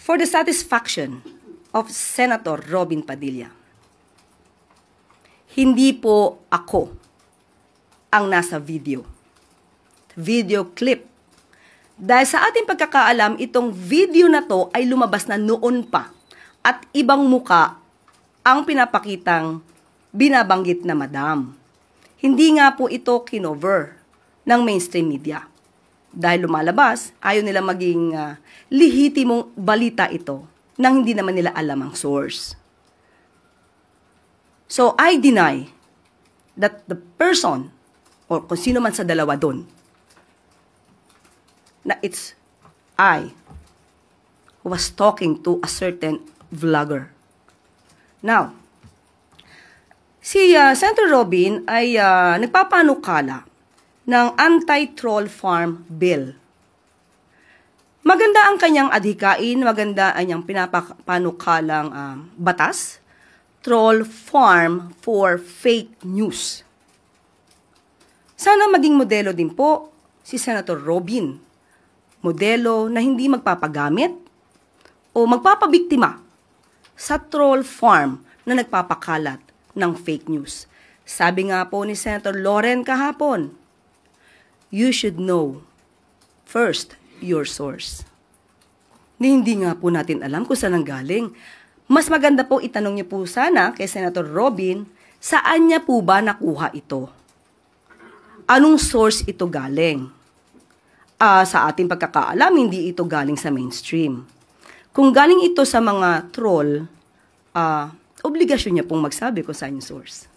For the satisfaction of Senator Robin Padilla, hindi po ako ang nasa video clip. Dahil sa ating pagkakaalam, itong video na to ay lumabas na noon pa at ibang muka ang pinapakitang binabanggit na madam. Hindi nga po ito kinover ng mainstream media. Dahil lumalabas, ayaw nila maging lihitimong balita ito nang hindi naman nila alam ang source. So, I deny that the person, or kung sino man sa dalawa doon, na it's I who was talking to a certain vlogger. Now, si Senator Robin ay nagpapanukala ng anti-troll farm bill. Maganda ang kanyang adhikain, maganda ang kanyang pinapanukalang batas, troll farm for fake news. Sana maging modelo din po si Senator Robin. Modelo na hindi magpapagamit o magpapabiktima sa troll farm na nagpapakalat ng fake news. Sabi nga po ni Senator Loren kahapon, you should know first your source. Hindi nga po natin alam kung saan ang galing. Mas maganda po itanong niyo po sana kay Senator Robin, saan niya po ba nakuha ito? Anong source ito galing? Sa ating pagkakaalam, hindi ito galing sa mainstream. Kung galing ito sa mga troll, obligasyon niya pong magsabi kung saan yung source.